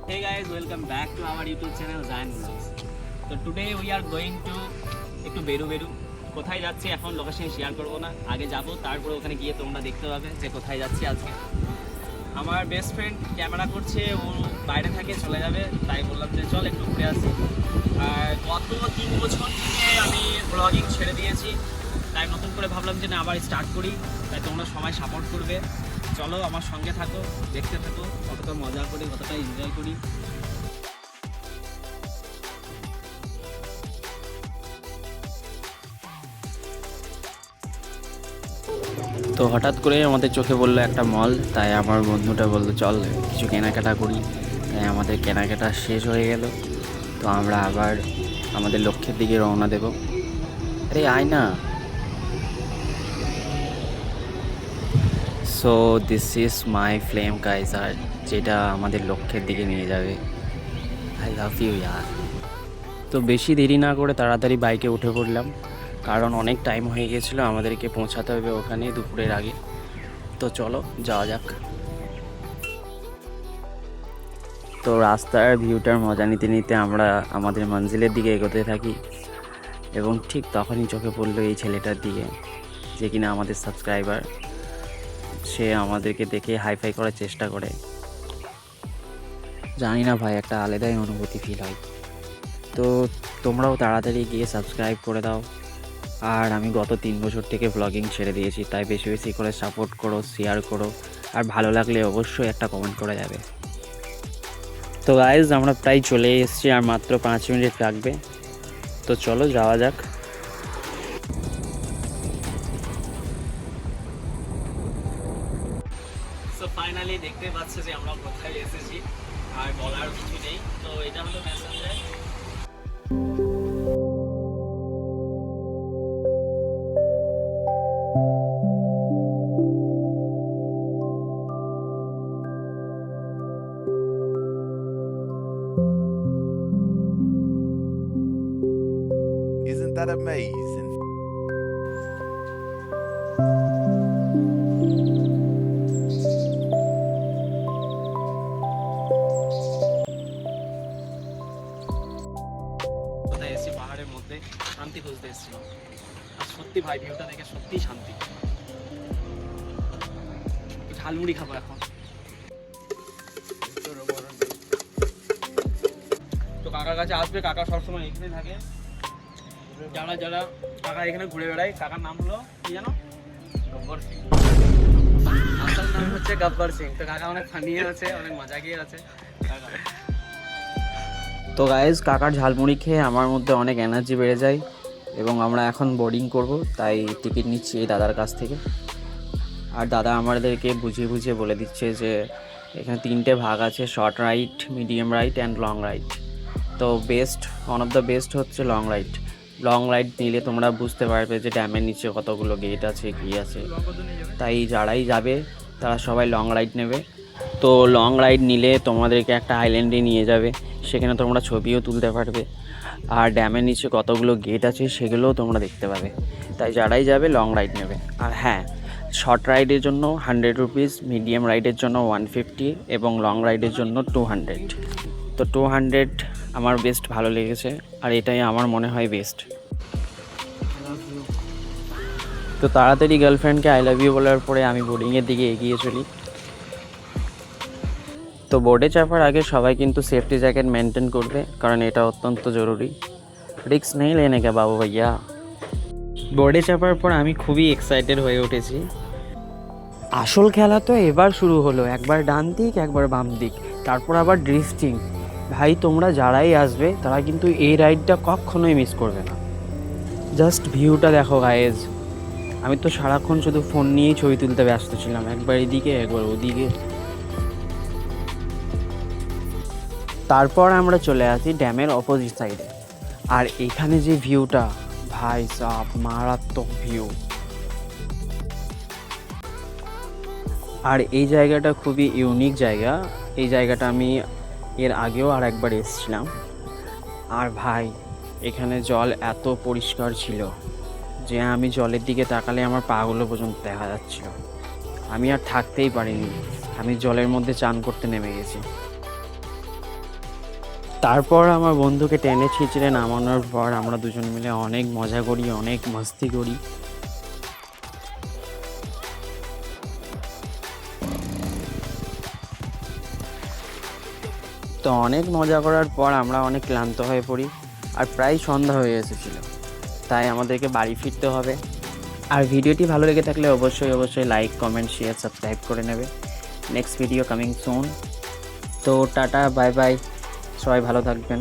Hey guys, welcome back to our YouTube channel Zayan Vlogs. So today we are going to একটু বেরু কোথায় যাচ্ছি এখন location share করব না, আগে যাব তারপরে ওখানে গিয়ে তোমরা দেখতে পাবে যে কোথায় যাচ্ছি আজকে। আমার বেস্ট ফ্রেন্ড ক্যামেরা করছে, ও বাইরে থাকে, চলে যাবে, তাই বললাম যে চল একটু ঘুরে আসি। আর গত 3 বছর থেকে আমি ব্লগিং ছেড়ে দিয়েছি, তাই নতুন করে ভাবলাম যে না আবার স্টার্ট করি, তাই তোমরা সবাই সাপোর্ট করবে। চলো আমার সঙ্গে থাকো, দেখতে থাকো কতটা মজা করি, কতটা এনজয় করি। তো হঠাৎ করে আমাদের চোখে পড়লো একটা মল, তাই আমার বন্ধুটা বললো চল কিছু কেনাকাটা করি। তাই আমাদের কেনাকাটা শেষ হয়ে গেল, তো আমরা আবার আমাদের লক্ষ্যের দিকে রওনা দেব। আরে আয় না। So this is my flame guys, আর যেটা আমাদের লক্ষ্যের দিকে নিয়ে যাবে। আই লাভ ইউ ইয়ার। তো বেশি দেরি না করে তাড়াতাড়ি বাইকে উঠে পড়লাম, কারণ অনেক টাইম হয়ে গেছিলো, আমাদেরকে পৌঁছাতে হবে ওখানে দুপুরের আগে। তো চলো যাওয়া যাক। তো রাস্তার ভিউটার মজা নিতে নিতে আমরা আমাদের মঞ্জিলের দিকে এগোতে থাকি, এবং ঠিক তখনই চোখে পড়লো এই ছেলেটার দিকে, যে কিনা আমাদের সাবস্ক্রাইবার। সে আমাদেরকে দেখে হাইফাই করার চেষ্টা করে। জানি না ভাই, একটা আলাদাই অনুভূতি ফিল হয়। তো তোমরাও তাড়াতাড়ি গিয়ে সাবস্ক্রাইব করে দাও। আর আমি গত 3 বছর থেকে ব্লগিং ছেড়ে দিয়েছি, তাই বেশি বেশি করে সাপোর্ট করো, শেয়ার করো, আর ভালো লাগলে অবশ্যই একটা কমেন্ট করা যাবে। তো গাইজ আমরা প্রায় চলে এসেছি, আর মাত্র 5 মিনিট লাগবে। তো চলো যাওয়া যাক। সো ফাইনালি দেখতে পাচ্ছ যে আমরা কোথায় এসেছি, আর বলার কিছু নেই। তো এটা হলো মেসেঞ্জার। Isn't that amazing? কোথায় এসেছি? পাহাড়ের মধ্যে শান্তি খুঁজতে এসেছিলাম, আর সত্যি ভাই ভিউটা দেখে সত্যি শান্তি। ঝালমুড়ি খাবো এখন। তো কাকার কাছে আসবে, কাকা সবসময় এখানে থাকে। যারা যারা কাকা এখানে ঘুরে বেড়ায়, কাকার নাম হলো কি জানো? গব্বর সিং। আসল নাম হচ্ছে গব্বর সিং। তো কাকা অনেক ফানি আছে, অনেক মজাকির আছে। তো গাইজ কাকার ঝালমুড়ি খেয়ে আমার মধ্যে অনেক এনার্জি বেড়ে যায়, এবং আমরা এখন বোর্ডিং করব, তাই টিকিট নিচ্ছি এই দাদার কাছ থেকে। আর দাদা আমাদেরকে বুঝিয়ে বুঝিয়ে বলে দিচ্ছে যে এখানে 3টে ভাগ আছে, short ride, medium ride and long ride. তো ওয়ান অফ দ্য বেস্ট হচ্ছে লং রাইড। লং রাইড নিলে তোমরা বুঝতে পারবে যে ড্যামের নিচে কতগুলো গেট আছে, কী আছে। তাই যারাই যাবে তারা সবাই লং রাইড নেবে। তো লং রাইড নিলে তোমাদেরকে একটা আইল্যান্ডে নিয়ে যাবে, সেখানে তোমরা ছবিও তুলতে পারবে, আর ড্যামের নিচে কতগুলো গেট আছে সেগুলোও তোমরা দেখতে পাবে। তাই যারাই যাবে লং রাইড নেবে। আর হ্যাঁ, শর্ট রাইডের জন্য 100 রুপিস, মিডিয়াম রাইডের জন্য 150, এবং লং রাইডের জন্য 200। তো 200 আমার বেস্ট ভালো লেগেছে, আর এটাই আমার মনে হয় বেস্ট। তো তাড়াতাড়ি গার্লফ্রেন্ডকে আই লাভ ইউ বলার পরে আমি বোর্ডিংয়ের দিকে এগিয়ে চলি। তো বোর্ডে চাপার আগে সবাই কিন্তু সেফটি জ্যাকেট মেনটেন করবে, কারণ এটা অত্যন্ত জরুরি। রিস্ক নেই লেনে কে বাবু ভাইয়া। বোর্ডে চাপার পর আমি খুবই এক্সাইটেড হয়ে উঠেছি। আসল খেলা তো এবার শুরু হলো, একবার ডান দিক একবার বাম দিক, তারপর আবার ড্রিফটিং। ভাই তোমরা যারাই আসবে তারা কিন্তু এই রাইডটা কখনোই মিস করবে না। জাস্ট ভিউটা দেখো গাইজ। আমি তো সারাক্ষণ শুধু ফোন নিয়েই ছবি তুলতে ব্যস্ত ছিলাম, একবার এদিকে একবার ওদিকে। তারপর আমরা চলে আসি ড্যামের অপোজিট সাইডে, আর এখানে যে ভিউটা, ভাই সাব মারাত্মক ভিউ। আর এই জায়গাটা খুবই ইউনিক জায়গা। এই জায়গাটা আমি এর আগেও আর একবার এসেছিলাম, আর ভাই এখানে জল এত পরিষ্কার ছিল যে আমি জলের দিকে তাকালে আমার পাগুলো পর্যন্ত দেখা যাচ্ছিল। আমি আর থাকতেই পারিনি, আমি জলের মধ্যে চান করতে নেমে গেছি। তারপর আমার বন্ধুকে টেনে ছিঁচড়ে নামানোর পর আমরা দুজন মিলে অনেক মজা করি, অনেক মাস্তি করি। তো অনেক মজা করার পর আমরা অনেক ক্লান্ত হয়ে পড়ি, আর প্রায় সন্ধ্যা হয়ে এসেছিল, তাই আমাদেরকে বাড়ি ফিরতে হবে। আর ভিডিওটি ভালো লেগে থাকলে অবশ্যই লাইক, কমেন্ট, শেয়ার, সাবস্ক্রাইব করে নেবে। Next video coming soon. তো টাটা, বাই বাই, সবাই ভালো থাকবেন।